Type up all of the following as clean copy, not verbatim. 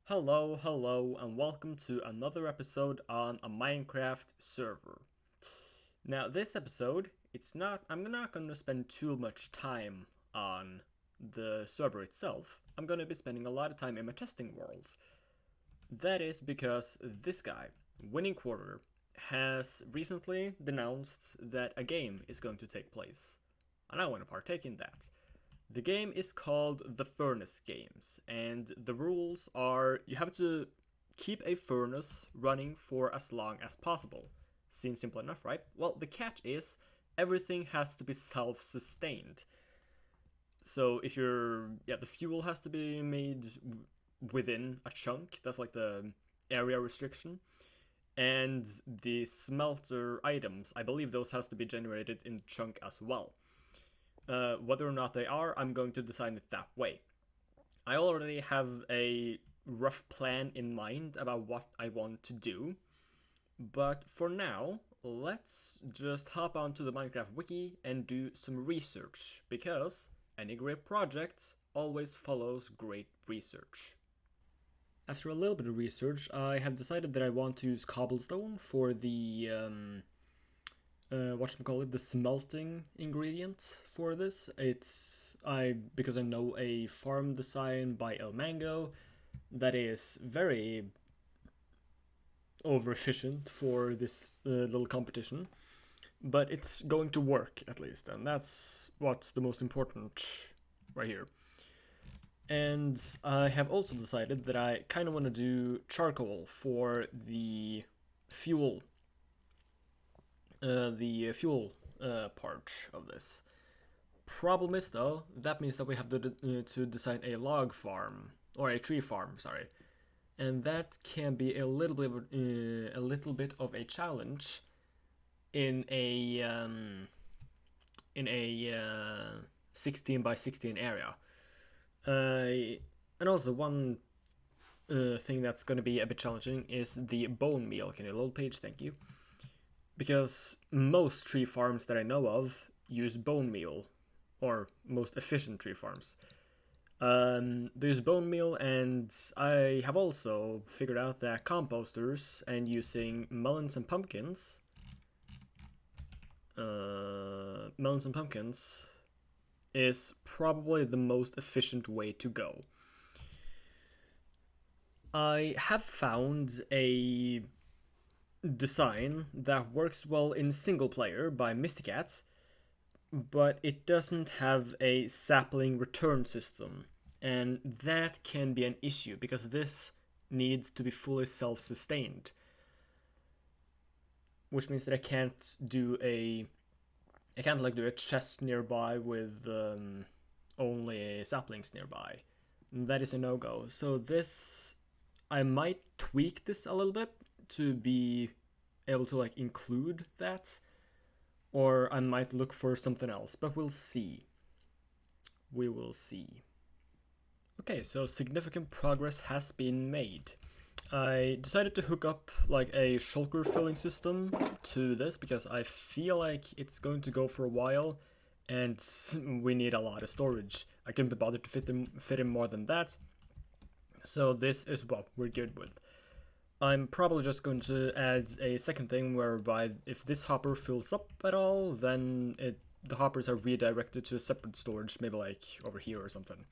Hello, and welcome to another episode on a Minecraft server. Now, this episode, I'm not gonna spend too much time on the server itself. I'm gonna be spending a lot of time in my testing world. That is because this guy, Winning Quarter, has recently denounced that a game is going to take place, and I want to partake in that. The game is called the Furnace Games, and the rules are you have to keep a furnace running for as long as possible. Seems simple enough, right? Well, the catch is everything has to be self-sustained. So if the fuel has to be made within a chunk. That's like the area restriction. And the smelter items, I believe those has to be generated in chunk as well. Whether or not they are, I'm going to design it that way. I already have a rough plan in mind about what I want to do, but for now, let's just hop onto the Minecraft wiki and do some research, because any great project always follows great research. After a little bit of research, I have decided that I want to use cobblestone for the the smelting ingredient for this. Because I know a farm design by El Mango that is very over efficient for this little competition, but it's going to work at least, and that's what's the most important right here. And I have also decided that I kind of want to do charcoal for the fuel part of this. Problem is though, that means that we have to design a log farm or a tree farm, sorry, and that can be a little bit of a challenge in a 16 by 16 area. And also one thing that's going to be a bit challenging is the bone meal. Can you load page? Thank you. Because most tree farms that I know of use bone meal, or most efficient tree farms. There's bone meal, and I have also figured out that composters and using melons and pumpkins is probably the most efficient way to go. I have found a design that works well in single player by Mysticat, but it doesn't have a sapling return system, and that can be an issue because this needs to be fully self-sustained, which means that I can't do a chest nearby with only saplings nearby. That is a no-go. So this, I might tweak this a little bit to be able to include that, or I might look for something else, but we'll see. We will see. Okay, so significant progress has been made. I decided to hook up a shulker filling system to this because I feel like it's going to go for a while and we need a lot of storage. I couldn't be bothered to fit in more than that, so this is what we're good with. I'm probably just going to add a second thing whereby if this hopper fills up at all, then the hoppers are redirected to a separate storage, maybe over here or something.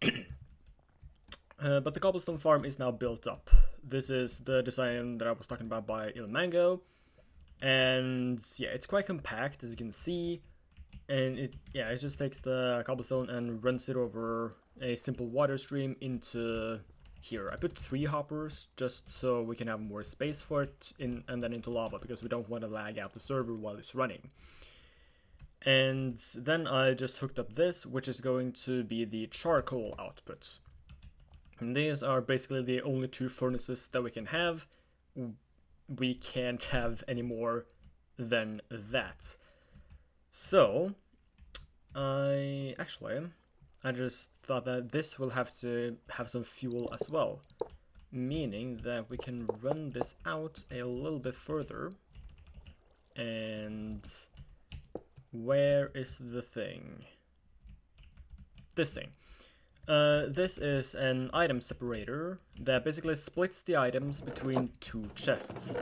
But the Cobblestone Farm is now built up. This is the design that I was talking about by Il Mango, and yeah, it's quite compact as you can see, and it just takes the cobblestone and runs it over a simple water stream into here. I put 3 hoppers just so we can have more space for it and then into lava, because we don't want to lag out the server while it's running. And then I just hooked up this, which is going to be the charcoal outputs. And these are basically the only 2 furnaces that we can have. We can't have any more than that. So, I just thought that this will have to have some fuel as well. Meaning that we can run this out a little bit further. And where is the thing? This thing. This is an item separator that basically splits the items between two chests.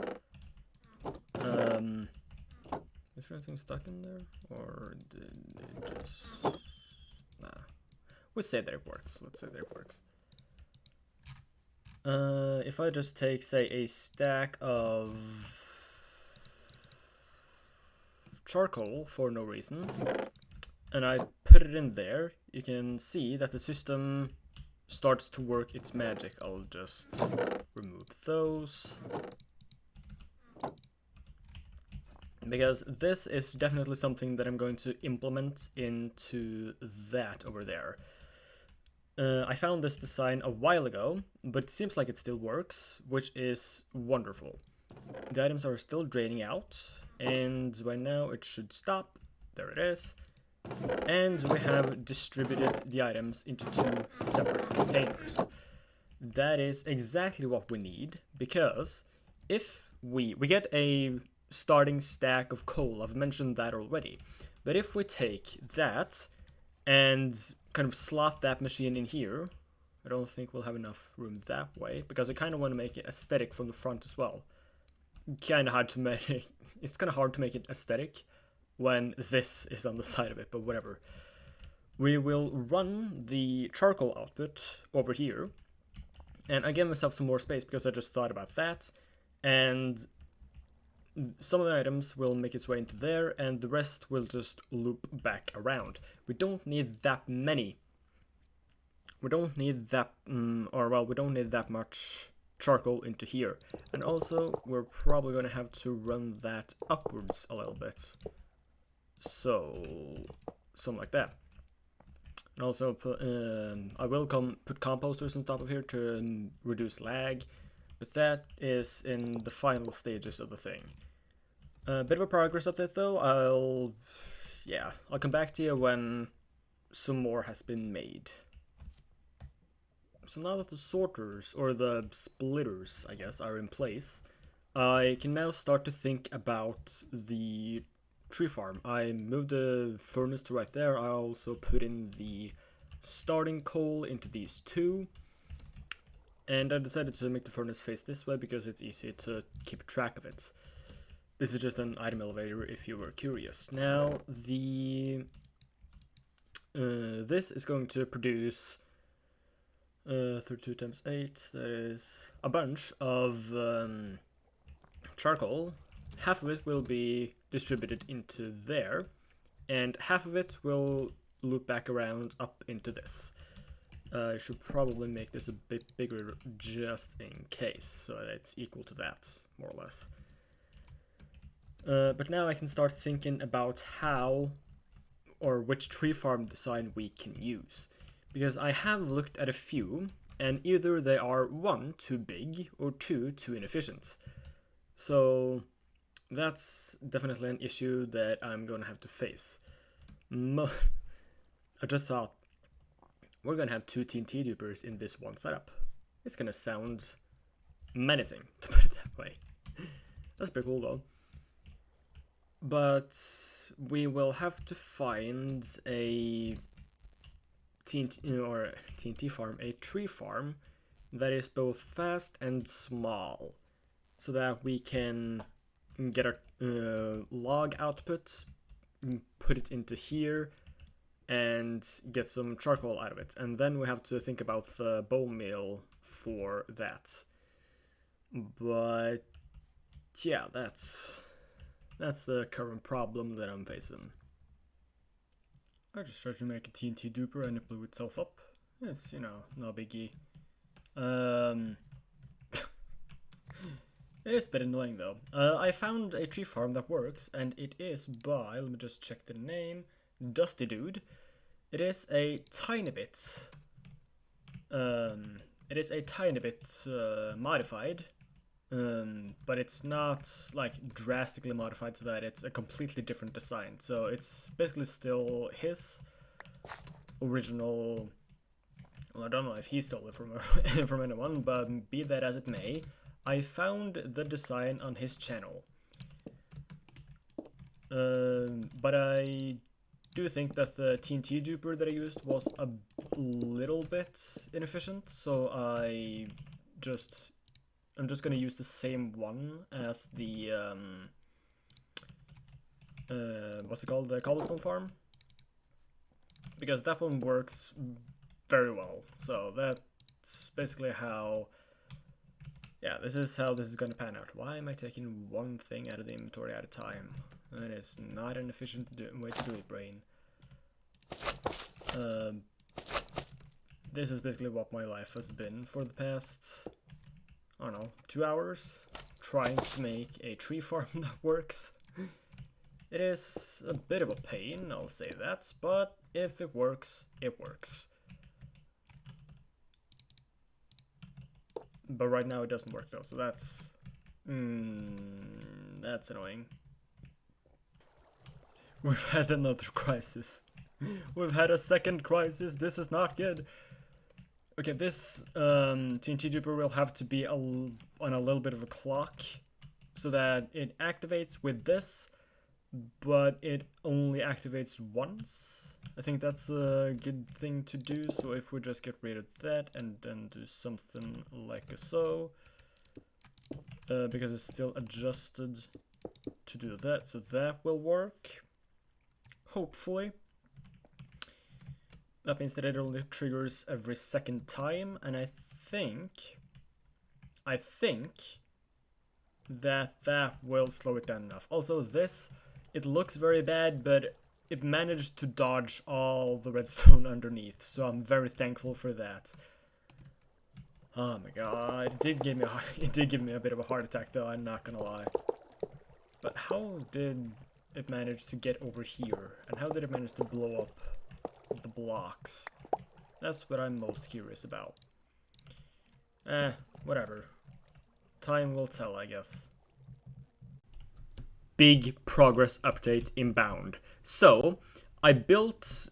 Is there anything stuck in there? Or did it just... Nah. We'll say that it works. Let's say that it works. If I just take, say, a stack of charcoal for no reason, and I put it in there, you can see that the system starts to work its magic. I'll just remove those. Because this is definitely something that I'm going to implement into that over there. I found this design a while ago, but it seems like it still works, which is wonderful. The items are still draining out, and by now it should stop. There it is. And we have distributed the items into two separate containers. That is exactly what we need, because if we get a starting stack of coal, I've mentioned that already, but if we take that and kind of slot that machine in here, I don't think we'll have enough room that way, because I kind of want to make it aesthetic from the front as well. Kind of hard to make it, it's kind of hard to make it aesthetic when this is on the side of it, but whatever. We will run the charcoal output over here, and I gave myself some more space because I just thought about that, and some of the items will make its way into there, and the rest will just loop back around. We don't need that many. We don't need that, we don't need that much charcoal into here. And also, we're probably going to have to run that upwards a little bit. So, something like that. And also, I will put composters on top of here to reduce lag, but that is in the final stages of the thing. A bit of a progress update though. I'll come back to you when some more has been made. So now that the sorters, or the splitters, I guess, are in place, I can now start to think about the tree farm. I moved the furnace to right there. I also put in the starting coal into these two. And I decided to make the furnace face this way because it's easy to keep track of it. This is just an item elevator if you were curious. Now, this is going to produce 32 times 8, that is a bunch of charcoal. Half of it will be distributed into there, and half of it will loop back around up into this. I should probably make this a bit bigger just in case, so that it's equal to that, more or less. But now I can start thinking about how or which tree farm design we can use. Because I have looked at a few, and either they are 1, too big, or 2, too inefficient. So that's definitely an issue that I'm gonna have to face. I just thought, we're gonna have 2 TNT dupers in this one setup. It's gonna sound menacing, to put it that way. That's pretty cool though. But we will have to find a TNT farm, a tree farm that is both fast and small, so that we can get our log output, put it into here, and get some charcoal out of it. And then we have to think about the bone meal for that. But yeah, that's the current problem that I'm facing. I just tried to make a TNT duper and it blew itself up. It's, no biggie. It is a bit annoying though. I found a tree farm that works, and it is by, let me just check the name, Dusty Dude. It is a tiny bit modified. But it's not like drastically modified so that it's a completely different design. So it's basically still his original. Well, I don't know if he stole it from anyone, but be that as it may, I found the design on his channel. But I do think that the TNT duper that I used was a little bit inefficient, so I'm just gonna use the same one as the what's it called, the Cobblestone Farm, because that one works very well. So that's basically how, yeah, this is how this is gonna pan out. Why am I taking one thing out of the inventory at a time? That is not an efficient way to do it, brain. This is basically what my life has been for the past, I don't know, 2 hours, trying to make a tree farm that works. It is a bit of a pain, I'll say that, but if it works, it works. But right now it doesn't work though, so that's annoying. We've had another crisis. We've had a second crisis. This is not good. Okay, this TNT duper will have to be on a little bit of a clock so that it activates with this, but it only activates once. I think that's a good thing to do. So if we just get rid of that and then do something like so, because it's still adjusted to do that, so that will work. Hopefully. That means that it only triggers every second time, and I think that will slow it down enough. Also, this, it looks very bad, but it managed to dodge all the redstone underneath, so I'm very thankful for that. Oh my god, it did give me a bit of a heart attack though, I'm not gonna lie. But how did it manage to get over here, and how did it manage to blow up the blocks? That's what I'm most curious about. Whatever. Time will tell, I guess. Big progress update inbound. So, I built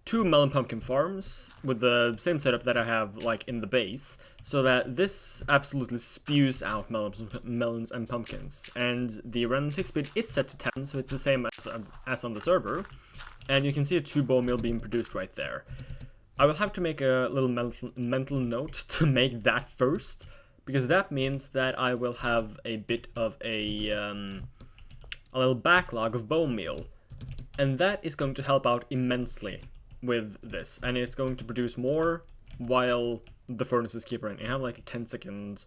2 melon pumpkin farms with the same setup that I have like in the base, so that this absolutely spews out melons and pumpkins. And the random tick speed is set to 10, so it's the same as on the server. And you can see a 2 bone meal being produced right there. I will have to make a little mental note to make that first, because that means that I will have a bit of a little backlog of bone meal. And that is going to help out immensely with this, and it's going to produce more while the furnaces keep running. You have like 10 seconds.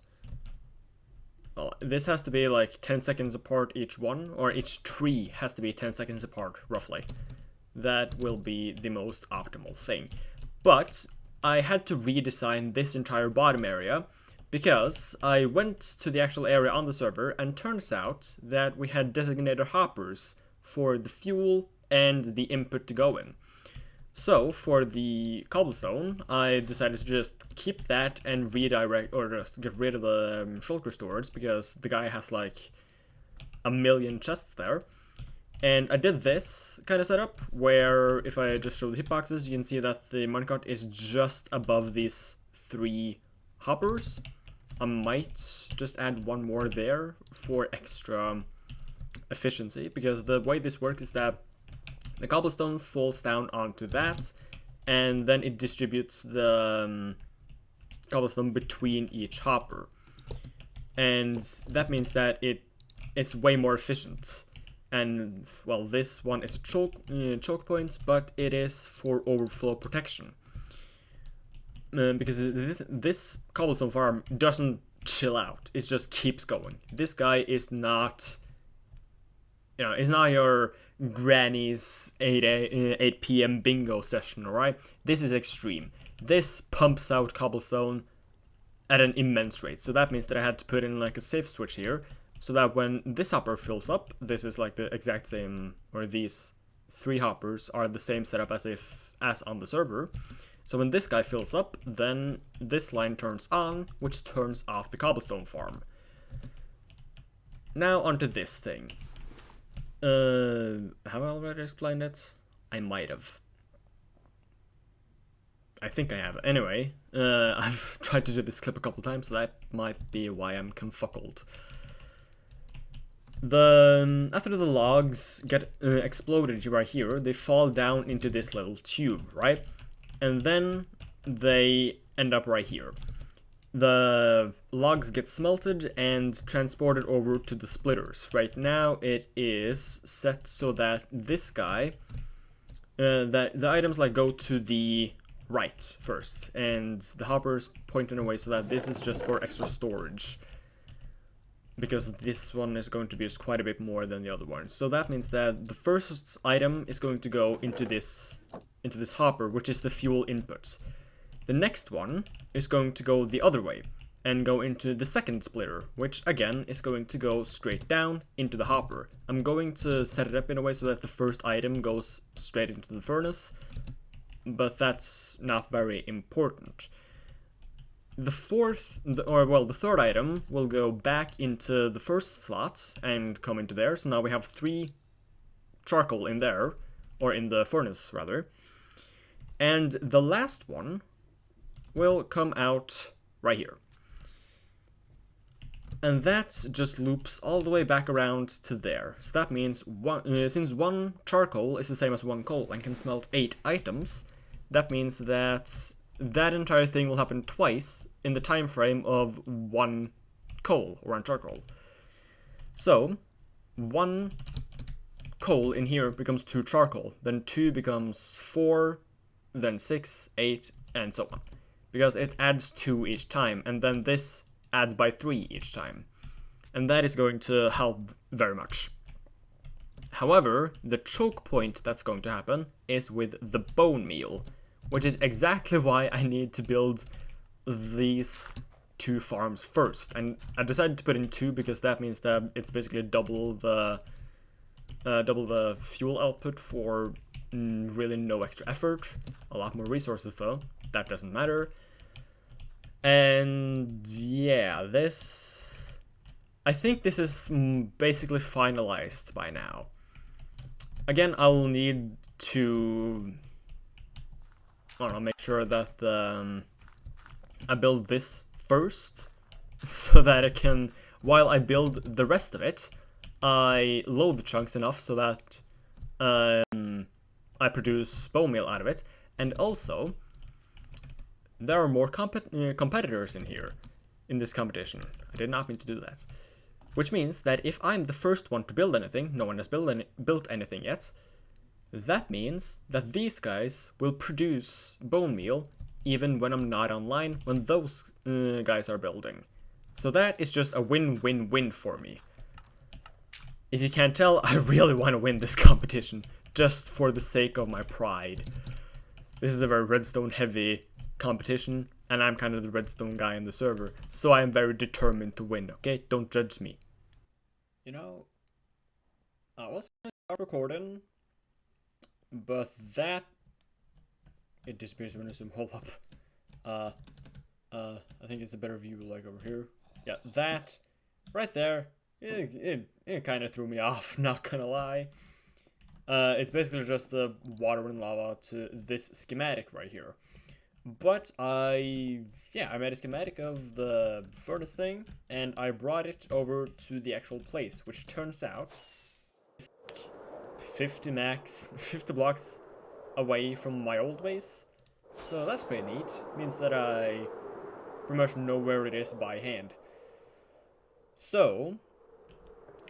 Well, this has to be like 10 seconds apart each one, or each tree has to be 10 seconds apart, roughly. That will be the most optimal thing. But I had to redesign this entire bottom area, because I went to the actual area on the server, and turns out that we had designated hoppers for the fuel and the input to go in. So, for the cobblestone, I decided to just keep that and redirect, or just get rid of the shulker storage, because the guy has like a million chests there. And I did this kind of setup, where if I just show the hitboxes, you can see that the minecart is just above these 3 hoppers. I might just add one more there for extra efficiency, because the way this works is that the cobblestone falls down onto that, and then it distributes the cobblestone between each hopper. And that means that it's way more efficient. And, well, this one is choke points, but it is for overflow protection. Because this cobblestone farm doesn't chill out, it just keeps going. This guy is not, it's not your granny's 8 p.m. bingo session, alright? This is extreme. This pumps out cobblestone at an immense rate, so that means that I had to put in like a safe switch here, so that when this hopper fills up, this is like the exact same, or these 3 hoppers are the same setup as on the server. So when this guy fills up, then this line turns on, which turns off the cobblestone farm. Now onto this thing. Have I already explained it? I might have. I think I have. Anyway, I've tried to do this clip a couple times, so that might be why I'm confuckled. After the logs get exploded right here, they fall down into this little tube, right? And then they end up right here. The logs get smelted and transported over to the splitters. Right now it is set so that this guy, that the items like go to the right first, and the hopper's pointing away so that this is just for extra storage. Because this one is going to be used quite a bit more than the other one. So that means that the first item is going to go into this hopper, which is the fuel input. The next one is going to go the other way and go into the second splitter, which again is going to go straight down into the hopper. I'm going to set it up in a way so that the first item goes straight into the furnace, but that's not very important. The third item will go back into the first slot and come into there. So now we have 3 charcoal in there, or in the furnace rather. And the last one will come out right here. And that just loops all the way back around to there. So that means since 1 charcoal is the same as 1 coal and can smelt 8 items, that means that that entire thing will happen twice in the time frame of 1 coal or 1 charcoal. So 1 coal in here becomes 2 charcoal, then 2 becomes 4, then 6, 8, and so on. Because it adds 2 each time, and then this adds by 3 each time. And that is going to help very much. However, the choke point that's going to happen is with the bone meal, which is exactly why I need to build these 2 farms first. And I decided to put in 2 because that means that it's basically double the fuel output for really no extra effort. A lot more resources though. That doesn't matter. And yeah, I think this is basically finalized by now. Again, I'll need to, I don't know, make sure that I build this first, so that I can, while I build the rest of it, I load the chunks enough so that I produce bone meal out of it. And also, there are more competitors in here, in this competition. I did not mean to do that. Which means that if I'm the first one to build anything, no one has built anything yet, that means that these guys will produce bone meal even when I'm not online, when those guys are building. So that is just a win-win-win for me. If you can't tell, I really want to win this competition, just for the sake of my pride. This is a very redstone heavy competition, and I'm kind of the redstone guy in the server, so I am very determined to win, okay? Don't judge me. You know, I was gonna start recording, but that, it disappears when I zoom. Hold up. I think it's a better view like over here. Yeah, that right there, it kind of threw me off, not gonna lie. It's basically just the water and lava to this schematic right here. But I made a schematic of the furnace thing, and I brought it over to the actual place, which turns out is 50 blocks away from my old base. So that's pretty neat. Means that I pretty much know where it is by hand. So,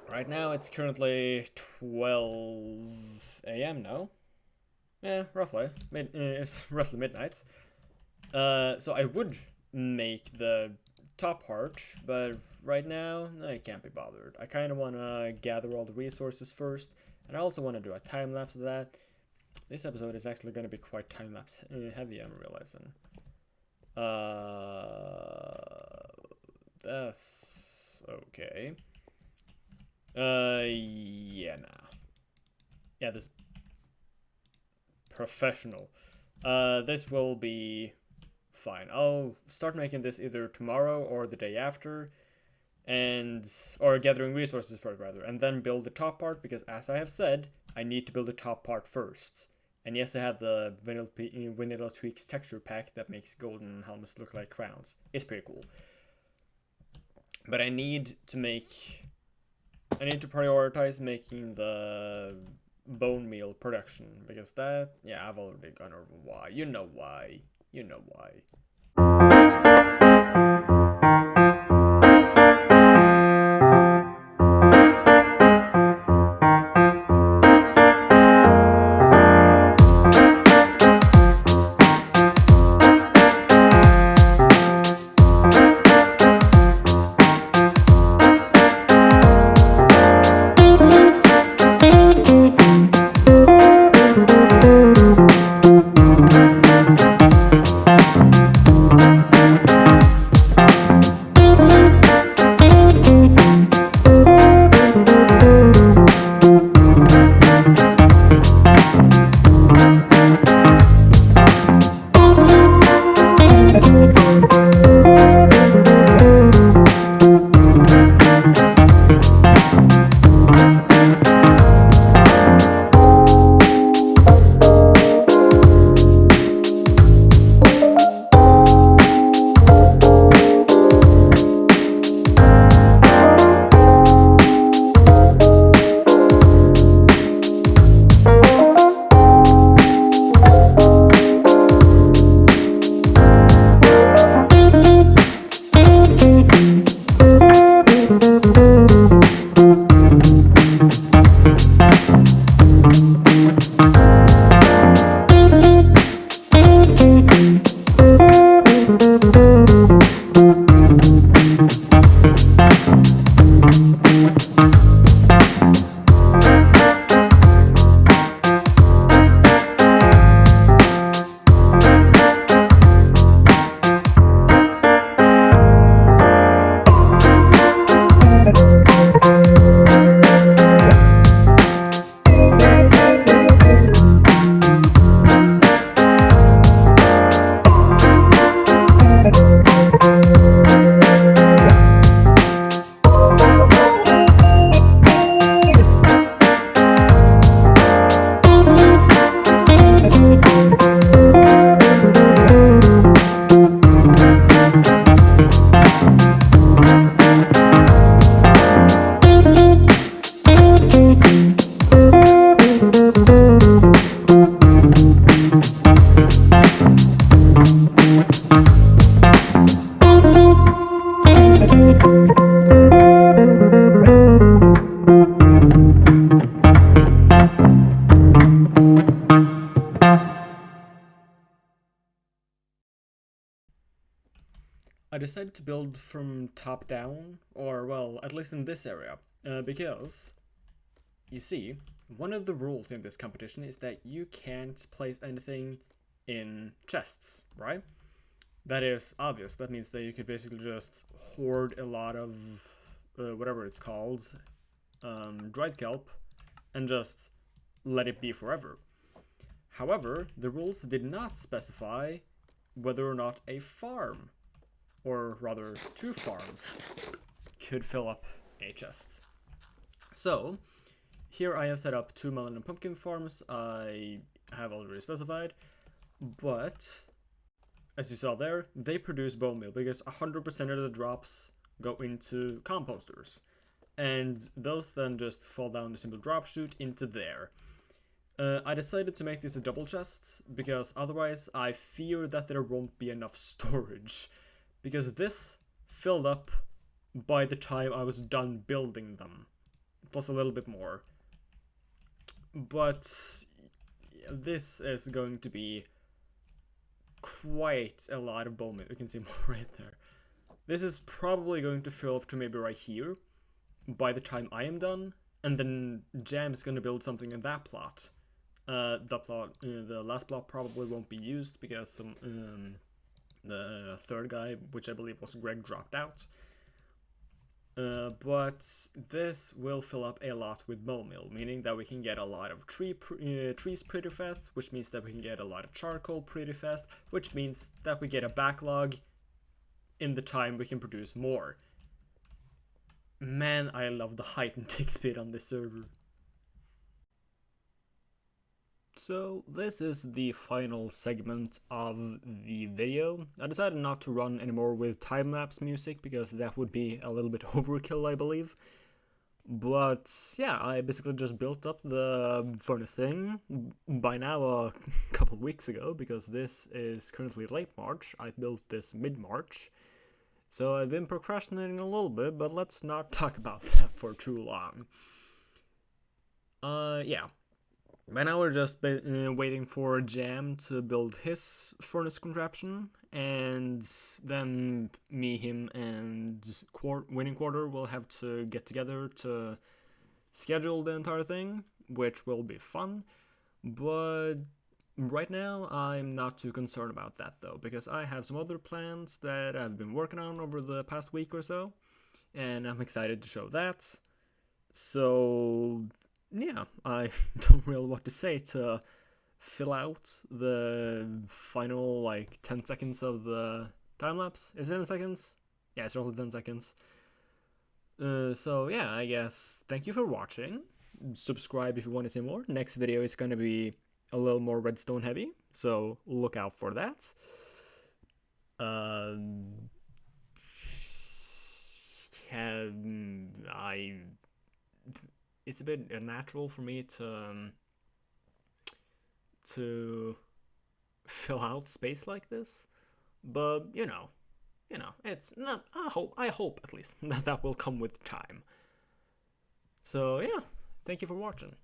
right now it's currently 12 a.m. now. Yeah, roughly. It's roughly midnight. So I would make the top part, but right now, I can't be bothered. I kind of want to gather all the resources first, and I also want to do a time-lapse of that. This episode is actually going to be quite time-lapse heavy, I'm realizing. That's okay. Yeah, nah. Yeah, this professional. This will be fine. I'll start making this either tomorrow or the day after, or gathering resources for it rather, and then build the top part, because as I have said, I need to build the top part first. And yes, I have the Vanilla Tweaks texture pack that makes golden helmets look like crowns. It's pretty cool. But I need to make I need to prioritize making the bone meal production, because that, yeah, I've already gone over why. You know why. You know why. I decided to build from top down, or well, at least in this area, because, you see, one of the rules in this competition is that you can't place anything in chests, right? That is obvious. That means that you could basically just hoard a lot of whatever it's called, dried kelp, and just let it be forever. However, the rules did not specify whether or not a farm, or rather 2 farms, could fill up a chest. So, here I have set up 2 melon and pumpkin farms I have already specified, but as you saw there, they produce bone meal because 100% of the drops go into composters, and those then just fall down the simple drop chute into there. I decided to make this a double chest because otherwise I fear that there won't be enough storage, because this filled up by the time I was done building them, plus a little bit more. But this is going to be quite a lot of bone meal. You can see more right there. This is probably going to fill up to maybe right here by the time I am done, and then Jam is going to build something in that plot. The last plot probably won't be used because the third guy, which I believe was Greg, dropped out. But this will fill up a lot with bone meal, meaning that we can get a lot of trees pretty fast, which means that we can get a lot of charcoal pretty fast, which means that we get a backlog in the time we can produce more. Man, I love the height and tick speed on this server. So this is the final segment of the video. I decided not to run anymore with time-lapse music because that would be a little bit overkill, I believe. But yeah, I basically just built up the furnace thing by now a couple weeks ago, because this is currently late March. I built this mid-March. So I've been procrastinating a little bit, but let's not talk about that for too long. Yeah. By now we're just waiting for Jam to build his furnace contraption, and then me, him, and Winning Quarter will have to get together to schedule the entire thing, which will be fun. But right now I'm not too concerned about that though, because I have some other plans that I've been working on over the past week or so, and I'm excited to show that. So yeah, I don't really know what to say to fill out the final, like, 10 seconds of the time lapse. Is it 10 seconds? Yeah, it's roughly 10 seconds. So yeah, I guess thank you for watching. Subscribe if you want to see more. Next video is going to be a little more redstone heavy, so look out for that. It's a bit unnatural for me to fill out space like this, but you know, it's not. I hope at least that will come with time. So yeah, thank you for watching.